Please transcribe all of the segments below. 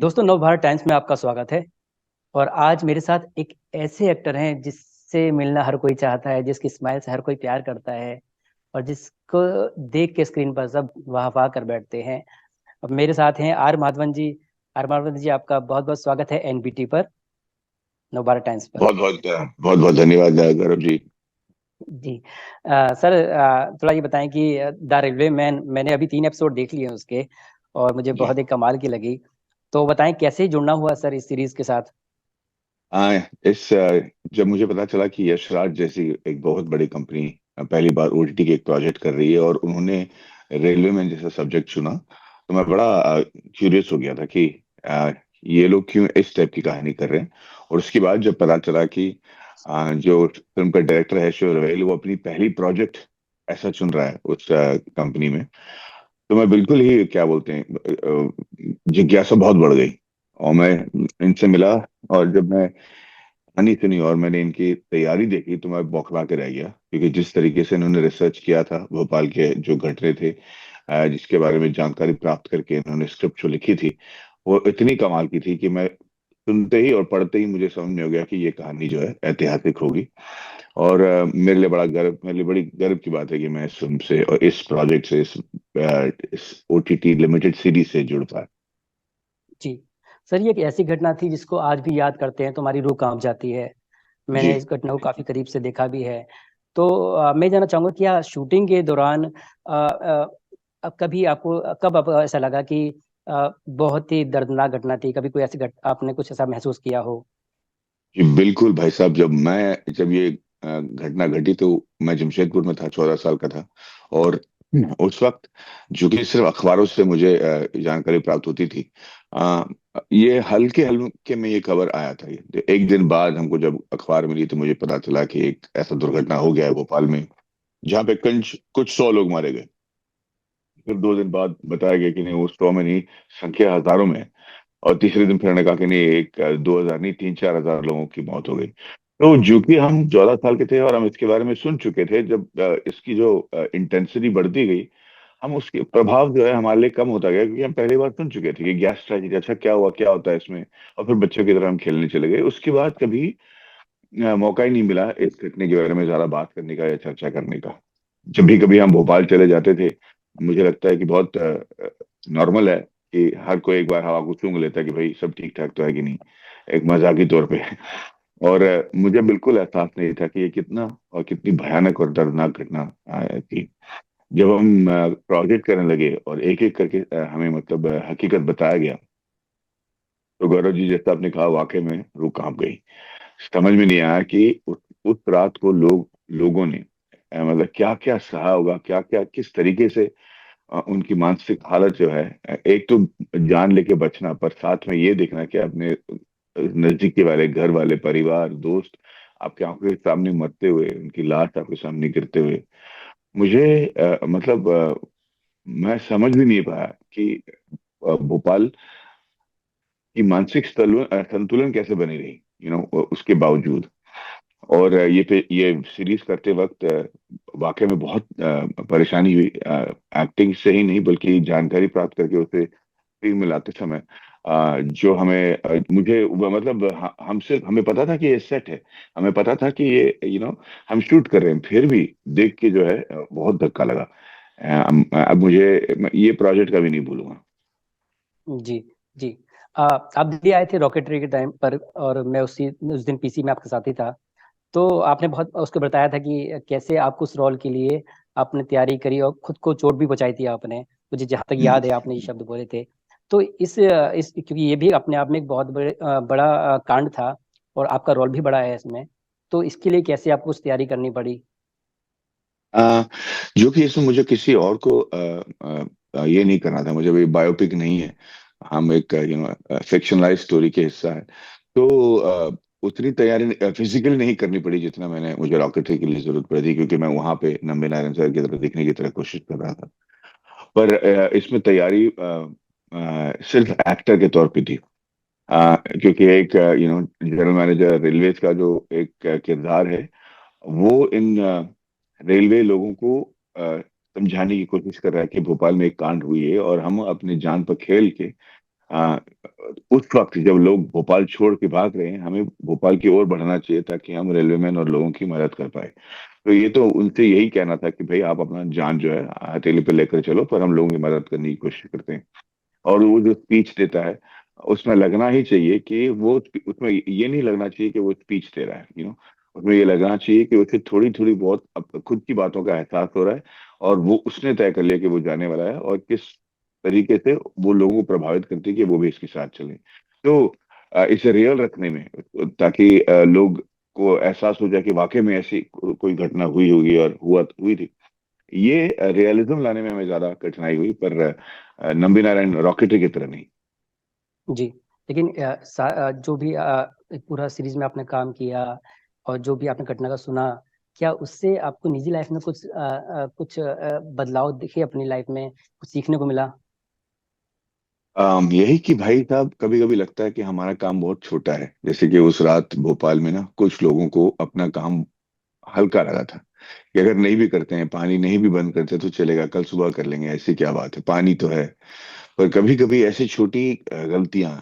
दोस्तों, नव भारत टाइम्स में आपका स्वागत है। और आज मेरे साथ एक ऐसे एक्टर हैं जिससे मिलना हर कोई चाहता है, जिसकी स्माइल से हर कोई प्यार करता है और जिसको देख के स्क्रीन पर सब वाह वाह कर बैठते हैं। अब मेरे साथ हैं आर माधवन जी। आर माधवन जी, आपका बहुत बहुत स्वागत है एनबीटी पर, नव भारत टाइम्स पर। बहुत बहुत धन्यवाद गौरव जी। जी। सर, थोड़ा ये बताएं कि द रेलवे मैन, मैंने अभी 3 एपिसोड देख लिए हैं उसके और मुझे जी। बहुत एक कमाल की लगी। तो बताएं कैसे जुड़ना हुआ सर इस सीरीज के साथ। आ, जब मुझे पता चला कि यश राज जैसी एक बहुत बड़ी कंपनी पहली बार ओटीटी के एक प्रोजेक्ट कर रही है और उन्होंने रेलवे मैन जैसा सब्जेक्ट चुना, तो मैं बड़ा क्यूरियस हो गया था कि ये लोग क्यों इस टाइप की कहानी कर रहे हैं। और उसके बाद जब पता चला कि जो फिल्म का डायरेक्टर है शिव रवेल, वो अपनी पहली प्रोजेक्ट ऐसा चुन रहा है उस कंपनी में, तो मैं बिल्कुल ही क्या बोलते हैं, जिज्ञासा बहुत बढ़ गई। और मैं इनसे मिला, और जब मैं कहानी सुनी और मैंने इनकी तैयारी देखी तो मैं बौखला के रह गया, क्योंकि जिस तरीके से इन्होंने रिसर्च किया था भोपाल के जो घटना थे, जिसके बारे में जानकारी प्राप्त करके इन्होंने स्क्रिप्ट जो लिखी थी, वो इतनी कमाल की थी कि मैं सुनते ही और पढ़ते ही मुझे समझ में हो गया कि ये कहानी जो है ऐतिहासिक होगी। और मेरे लिए बड़ी गर्व की बात है कि मैं इस फिल्म से और इस प्रोजेक्ट से, इस ओटीटी लिमिटेड सीरीज से जुड़ पाया। जी। सर, ये एक ऐसी घटना थी जिसको आज भी याद करते हैं तो हमारी रूह कांप जाती है। जी। मैंने इस घटना को काफी करीब से देखा भी है। तो मैं जानना चाहूंगा कि शूटिंग के दौरान कभी आपको कब ऐसा लगा कि बहुत ही दर्दनाक घटना थी, कभी कोई ऐसी आपने कुछ ऐसा महसूस किया हो। जी बिल्कुल भाई साहब, जब ये घटना घटी तो मैं जमशेदपुर में था, 14 साल का था। और उस वक्त जो कि सिर्फ अखबारों से मुझे जानकारी प्राप्त होती थी, अ, ये हल्के हल्के में ये खबर आया था। ये एक दिन बाद हमको जब अखबार मिली तो मुझे पता चला कि एक ऐसा दुर्घटना हो गया है भोपाल में, जहाँ पे कुछ कुछ 100 लोग मारे गए। फिर 2 दिन बाद बताया गया कि नहीं, वो 100 में नहीं, संख्या हजारों में है। और तीसरे दिन फिर ने कहा कि नहीं, 2,000 नहीं, 3-4 हजार लोगों की मौत हो गई। तो जो कि हम 14 साल के थे और हम इसके बारे में सुन चुके थे, जब इसकी जो इंटेंसिटी बढ़ती गई, हम उसके प्रभाव जो है हमारे लिए कम होता गया, क्योंकि हम पहली बार सुन चुके थे कि गैस ट्रेजेडी, अच्छा क्या हुआ, क्या होता है इसमें। और फिर बच्चों की तरह हम खेलने चले गए। उसके बाद कभी मौका ही नहीं मिला इस घटने के बारे में ज्यादा बात करने का या चर्चा करने का। जब भी कभी हम भोपाल चले जाते थे, मुझे लगता है कि बहुत नॉर्मल है कि हर कोई एक बार हवा को सूंघ लेता है कि भाई सब ठीक ठाक तो है कि नहीं, एक मजाकी तौर पे। और मुझे बिल्कुल एहसास नहीं था कि ये कितना और कितनी भयानक और दर्दनाक घटना थी। जब हम प्रोजेक्ट करने लगे और एक एक करके हमें मतलब हकीकत बताया गया, तो गौरव जी जैसा आपने कहा, वाकई में रूह कांप गई। समझ में नहीं आया कि उस रात को लोगों ने मतलब क्या क्या सहा होगा, क्या क्या किस तरीके से उनकी मानसिक हालत जो है, एक तो जान लेके बचना, पर साथ में ये देखना कि अपने नजदीकी वाले, घर वाले, परिवार, दोस्त आपके आंखों के सामने मरते हुए, उनकी लाश आपके सामने गिरते हुए, मुझे मतलब मैं समझ भी नहीं पाया कि भोपाल की मानसिक संतुलन कैसे बनी रही, उसके बावजूद। और ये सीरीज करते वक्त वाकई में बहुत परेशानी हुई, एक्टिंग से ही नहीं बल्कि जानकारी प्राप्त करके उसे स्क्रीन में लाते समय। जो हमें मुझे मतलब हमसे हमें पता था कि ये सेट है, हमें पता था कि ये हम शूट कर रहे हैं, फिर भी देख के जो है बहुत धक्का लगा। अब मैं ये प्रोजेक्ट कभी नहीं भूलूंगा। जी। जी। आप दिल्ली आए थे रॉकेटरी के टाइम पर और मैं उस दिन पीसी में आपके साथ ही था। तो आपने बहुत उसको बताया था कि कैसे आपको उस रोल के लिए आपने तैयारी करी और खुद को चोट भी पहुंचाई थी आपने। मुझे जहाँ तक हम्म। याद है आपने ये शब्द बोले थे। तो इस क्योंकि ये भी अपने आप में एक बहुत बड़ा कांड था और आपका रोल भी बड़ा है इसमें। तो इसके लिए कैसे आपको उस तैयारी करनी पड़ी। आ, जो कि इसमें मुझे किसी और को ये नहीं करना था, मुझे भी बायोपिक नहीं है। हम एक फिक्शनलाइज स्टोरी के हिस्सा है। तो उतनी तैयारी फिजिकली नहीं करनी पड़ी जितना मुझे रॉकेटरी के लिए जरूरत पड़ी थी, क्योंकि मैं वहां पे नंबे नारायण सर की तरह दिखने की तरह कोशिश कर रहा था। पर इसमें तैयारी सिर्फ एक्टर के तौर पे थी। क्योंकि एक जनरल मैनेजर रेलवे का जो एक किरदार है, वो इन रेलवे लोगों को समझाने की कोशिश कर रहा है कि भोपाल में एक कांड हुई है और हम अपनी जान पर खेल के आ, उस वक्त जब लोग भोपाल छोड़ के भाग रहे हैं, हमें भोपाल की ओर बढ़ना चाहिए ताकि हम रेलवेमैन और लोगों की मदद कर पाए। तो ये तो उनसे यही कहना था कि भाई आप अपना जान जो है हथेली पे लेकर चलो, पर हम लोगों की मदद करने की कोशिश करते हैं। और वो जो स्पीच देता है, उसमें लगना ही चाहिए कि वो, उसमें ये नहीं लगना चाहिए कि वो स्पीच दे रहा है, उसमें ये लगना चाहिए कि उसे थोड़ी थोड़ी बहुत खुद की बातों का एहसास हो रहा है, और वो उसने तय कर लिया कि वो जाने वाला है, और किस तरीके से वो लोगों को प्रभावित करती है कि वो भी इसके साथ चले। तो इसे रियल रखने में, ताकि लोग को एहसास हो जाए कि वाकई में ऐसी कोई घटना हुई होगी और हुई थी, ये रियलिज्म लाने में हमें ज्यादा कठिनाई हुई, पर नंबी नारायण रॉकेटरी की तरह नहीं। जी। लेकिन जो भी एक पूरा सीरीज में आपने काम किया और जो भी आपने घटना का सुना, क्या उससे आपको निजी लाइफ में कुछ बदलाव दिखे, अपनी लाइफ में कुछ सीखने को मिला? यही कि भाई साहब, कभी कभी लगता है कि हमारा काम बहुत छोटा है। जैसे कि उस रात भोपाल में ना कुछ लोगों को अपना काम हल्का लगा था, कि अगर नहीं भी करते हैं, पानी नहीं भी बंद करते तो चलेगा, कल सुबह कर लेंगे, ऐसी क्या बात है, पानी तो है। पर कभी कभी ऐसी छोटी गलतियां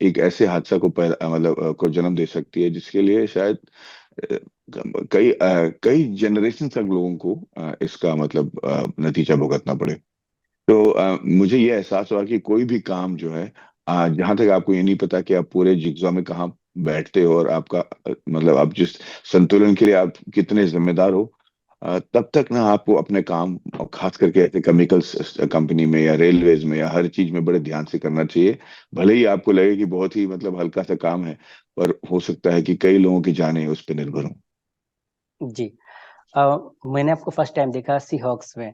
एक ऐसे हादसा को मतलब को जन्म दे सकती है, जिसके लिए शायद अ, कई जनरेशन तक लोगों को इसका मतलब नतीजा भुगतना पड़े। तो मुझे ये एहसास हुआ कि कोई भी काम जो है, जहां तक आपको ये नहीं पता कि आप पूरे जिग्जा में कहाँ बैठते हो, और आपका मतलब आप जिस संतुलन के लिए आप कितने जिम्मेदार हो, तब तक ना आपको अपने काम, और खास करके ऐसे केमिकल्स कंपनी में या रेलवेज में या हर चीज में बड़े ध्यान से करना चाहिए। भले ही आपको लगे कि बहुत ही मतलब हल्का सा काम है, पर हो सकता है कि कई लोगों की जानें उस पर निर्भर हो। जी। मैंने आपको फर्स्ट टाइम देखा सी हॉक्स में,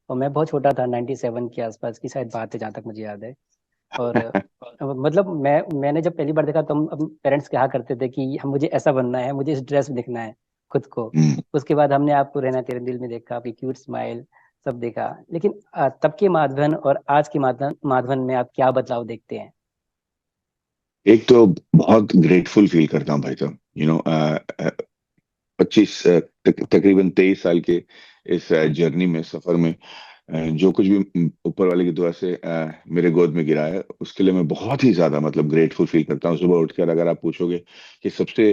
और मैं बहुत छोटा था, 97 के आसपास की शायद बात है, जहाँ तक मुझे याद है। और मतलब मैंने जब पहली बार देखा तो हम अपने पेरेंट्स कहा करते थे कि हम, मुझे ऐसा बनना है, मुझे इस ड्रेस में दिखना है खुद को। हम्म। उसके बाद हमने आपको रहना तेरे दिल में देखा, आपकी क्यूट स्माइल सब देखा। लेकिन तब के माधवन और आज के माधवन माधवन में आप क्या बदलाव देखते हैं? एक तो बहुत ग्रेटफुल फील करता हूँ भाई साहब, 25 तकरीबन 23 साल के इस जर्नी में, सफर में, जो कुछ भी ऊपर वाले की दुआ से मेरे गोद में गिरा है, उसके लिए मैं बहुत ही ज्यादा मतलब ग्रेटफुल फील करता हूँ। सुबह उठकर अगर आप पूछोगे कि सबसे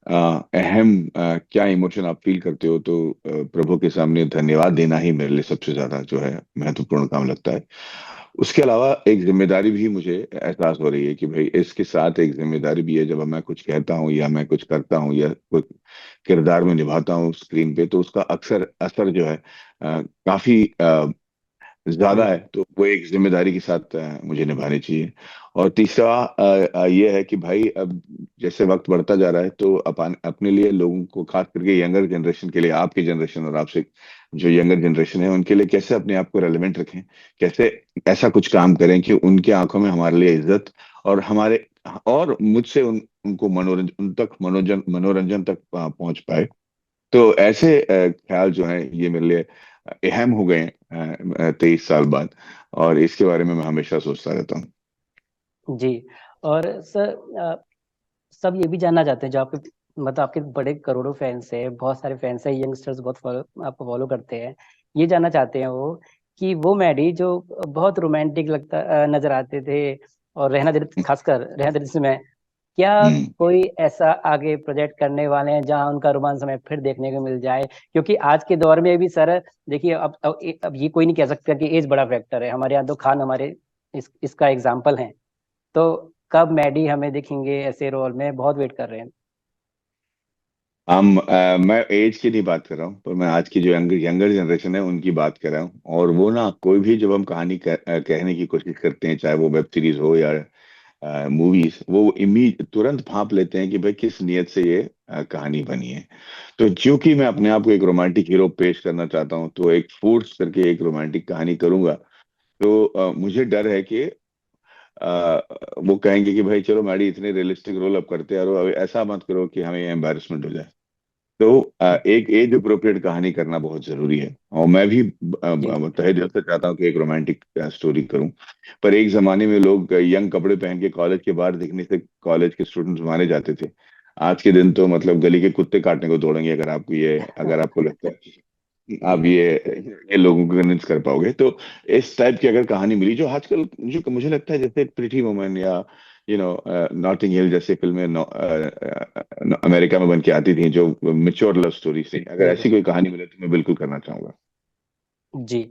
अहम क्या इमोशन आप फील करते हो, तो प्रभु के सामने धन्यवाद देना ही मेरे लिए सबसे ज्यादा जो है महत्वपूर्ण काम लगता है। उसके अलावा एक जिम्मेदारी भी मुझे एहसास हो रही है कि भाई इसके साथ एक जिम्मेदारी भी है। जब मैं कुछ कहता हूँ या मैं कुछ करता हूँ या कोई किरदार में निभाता हूँ स्क्रीन पे, तो उसका अक्सर असर जो है काफी ज्यादा है। तो वो एक जिम्मेदारी के साथ मुझे निभानी चाहिए। और तीसरा ये है कि भाई अब जैसे वक्त बढ़ता जा रहा है, तो अपने लिए लोगों को, खास करके यंगर जनरेशन के लिए, आपकी जनरेशन और आपसे जो यंगर जनरेशन है, उनके लिए कैसे अपने आप को रेलेवेंट रखें, कैसे ऐसा कुछ काम करें कि उनके आंखों में हमारे लिए इज्जत, और हमारे, और मुझसे उनको मनोरंजन, उन तक मनोरंजन मनोरंजन तक पहुंच पाए। तो ऐसे ख्याल जो है ये मेरे लिए अहम हो गए हैं 23 साल बाद, और इसके बारे में मैं हमेशा सोचता रहता हूँ। जी। और सर, सब ये भी जानना चाहते हैं, जो आपके मतलब आपके बड़े करोड़ों फैंस है, बहुत सारे फैंस है, यंगस्टर्स बहुत आपको फॉलो करते हैं। ये जानना चाहते हैं वो, कि वो मैडी जो बहुत रोमांटिक लगता नजर आते थे, और रहना दिल, खासकर रहना दिल में, क्या हम्म। कोई ऐसा आगे प्रोजेक्ट करने वाले हैं जहां उनका रोमांस हमें फिर देखने को मिल जाए? क्योंकि आज के दौर में भी सर, देखिए, अब ये कोई नहीं कह सकता कि एज बड़ा फैक्टर है। हमारे यहाँ तो खान हमारे इसका एग्जाम्पल है। तो कब मैडी हमें दिखेंगे ऐसे रोल में? बहुत वेट कर रहे हैं। मैं एज की नहीं बात कर रहा हूँ, पर मैं आज की जो यंगर यंगर जनरेशन है उनकी बात कर रहा हूँ। और वो ना, कोई भी जब हम कहानी कहने की कोशिश करते हैं, चाहे वो वेब सीरीज हो या मूवीज, वो तुरंत भांप लेते हैं कि भाई किस नियत से ये कहानी बनी है। तो क्योंकि मैं अपने आप को एक रोमांटिक हीरो पेश करना चाहता हूँ, तो एक फोर्स करके एक रोमांटिक कहानी करूंगा। तो मुझे डर है कि आ, वो कहेंगे कि भाई चलो मैडी, इतने रियलिस्टिक रोल अब करते रहो, अब ऐसा मत करो कि हमें एम्बैरेसमेंट हो जाए। तो एक एज अप्रोप्रिएट कहानी करना बहुत जरूरी है। और मैं भी जी। तहे दिल से चाहता हूँ कि एक रोमांटिक स्टोरी करूं। पर एक जमाने में लोग यंग कपड़े पहन के कॉलेज के बाहर दिखने से कॉलेज के स्टूडेंट्स माने जाते थे। आज के दिन तो मतलब गली के कुत्ते काटने को दौड़ेंगे, अगर आपको लगता है आप ये लोगों को कन्विंस कर पाओगे। तो इस टाइप की अगर कहानी मिली, जो आजकल जो मुझे लगता है जैसे प्रिटी वुमन या नॉटिंग हिल जैसे फिल्में अमेरिका में बन के आती थी, जो मेच्योर लव स्टोरी थी, अगर बिल्कुल। ऐसी कोई कहानी मिले तो मैं बिल्कुल करना चाहूंगा। जी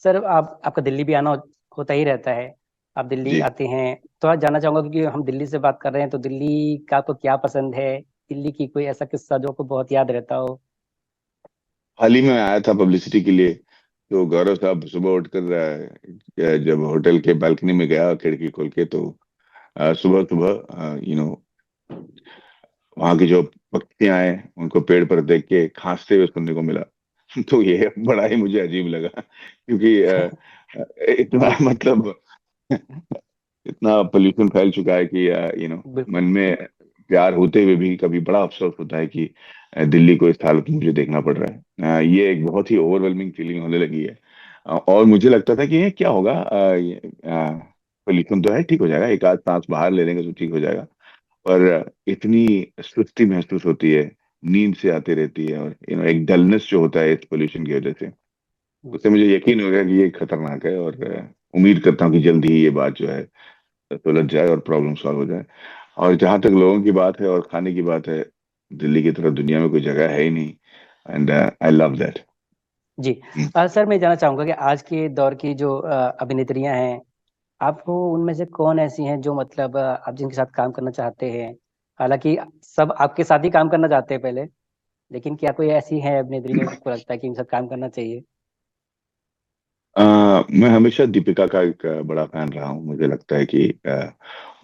सर, आपका दिल्ली भी आना होता ही रहता है। आप दिल्ली जी। आते हैं तो आज जानना चाहूंगा, क्योंकि हम दिल्ली से बात कर रहे हैं, तो दिल्ली का आपको क्या पसंद है? दिल्ली की कोई ऐसा किस्सा जो आपको बहुत याद रहता हो? हाल ही में आया था पब्लिसिटी के लिए, तो गौरव साहब सुबह उठकर जब होटल के बालकनी में गया खिड़की खोल के, तो सुबह सुबह वहां की जो पक्षियां हैं उनको पेड़ पर देख के खांसते हुए सुनने को मिला। तो ये बड़ा ही मुझे अजीब लगा, क्योंकि इतना जी मतलब इतना पोल्यूशन फैल चुका है कि बिल्कुल। मन में प्यार होते हुए भी कभी बड़ा अफसोस होता है कि दिल्ली को इस हालत में मुझे देखना पड़ रहा है। ये एक बहुत ही ओवरवेलमिंग फीलिंग होने लगी है। और मुझे लगता था कि ये क्या होगा, पोल्यूशन तो है, ठीक हो जाएगा, एक आध सांस बाहर ले लेंगे तो ठीक हो जाएगा। पर इतनी सुस्ती महसूस होती है, नींद से आती रहती है, और एक डलनेस जो होता है इस पोल्यूशन की वजह से, उससे मुझे यकीन हो गया कि ये खतरनाक है। और उम्मीद करता हूँ कि जल्द ही ये बात जो है सुलझ जाए और प्रॉब्लम सॉल्व हो जाए। और जहां तक लोगों की बात है और खाने की बात है, दिल्ली की तरह दुनिया में कोई जगह है ही नहीं। And I love that. जी सर, मैं जानना चाहूंगा कि आज के दौर की जो अभिनेत्रियां हैं, आपको उनमें से कौन ऐसी हैं जो मतलब आप जिनके साथ काम करना चाहते हैं? हालांकि सब आपके साथ ही काम करना चाहते हैं पहले, लेकिन क्या कोई ऐसी है अभिनेत्री जो आपको लगता है कि इनके साथ काम करना चाहिए? मैं हमेशा दीपिका का एक बड़ा फैन रहा हूँ। मुझे लगता है कि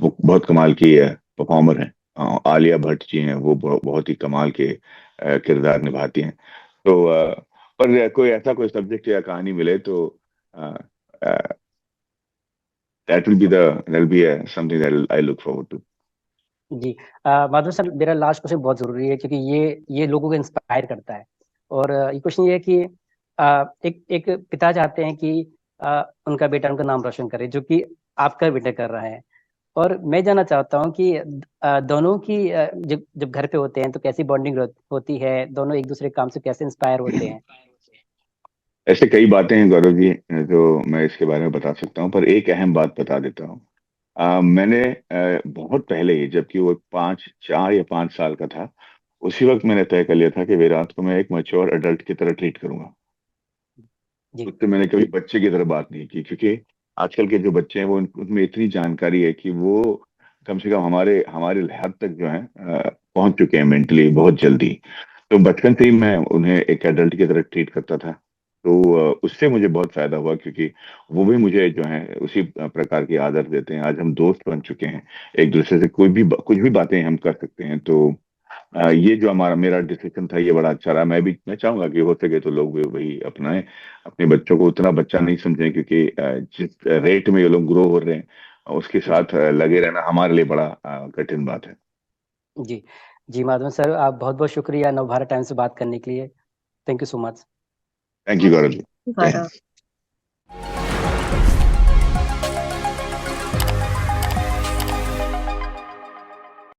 वो बहुत कमाल की परफॉर्मर हैं। आलिया भट्ट जी हैं, वो बहुत ही कमाल के किरदार निभाती हैं। तो पर कोई ऐसा कोई सब्जेक्ट या कहानी मिले तो that will be the that be something that I look forward to. जी माधव सर, मेरा लास्ट क्वेश्चन बहुत जरूरी है, क्योंकि ये लोगों को इंस्पायर करता है। और ये क्वेश्चन ये है कि एक एक पिता चाहते हैं कि उनका बेटा उनका नाम रोशन करे, जो कि आपका बेटा कर रहा है। और मैं जानना चाहता हूँ कि दोनों की जब जब घर पे होते हैं तो कैसी बॉन्डिंग होती है, दोनों एक दूसरे के काम से कैसे इंस्पायर होते हैं? ऐसे कई बातें हैं गौरव जी, जो मैं इसके बारे में बता सकता हूँ, पर एक अहम बात बता देता हूँ। मैंने बहुत पहले ही, जबकि वो 4 या 5 साल का था, उसी वक्त मैंने तय कर लिया था कि विराट को मैं एक मैच्योर एडल्ट की तरह ट्रीट करूंगा। जी उससे मैंने कभी बच्चे की तरह बात नहीं की, क्योंकि आजकल के जो बच्चे हैं वो उनमें इतनी जानकारी है कि वो कम से कम हमारे हमारे हद तक जो है पहुंच चुके हैं मेंटली बहुत जल्दी। तो बचपन से ही मैं उन्हें एक एडल्ट की तरह ट्रीट करता था। तो उससे मुझे बहुत फायदा हुआ, क्योंकि वो भी मुझे जो है उसी प्रकार की आदत देते हैं। आज हम दोस्त बन चुके हैं, एक दूसरे से कुछ भी बातें हम कर सकते हैं। तो ये जो हमारा मेरा डिसीजन था, ये बड़ा अच्छा रहा। मैं चाहूंगा कि हो सके तो लोग भी वही अपनाएं। अपने बच्चों को उतना बच्चा नहीं समझें, क्योंकि जिस रेट में ये लोग ग्रो हो रहे हैं, उसके जी साथ लगे रहना हमारे लिए बड़ा कठिन बात है। जी जी माधवन सर, आप बहुत बहुत शुक्रिया नवभारत टाइम्स से बात करने के लिए। Thank you so much. Thank you Gaurav ji. जय हिंद।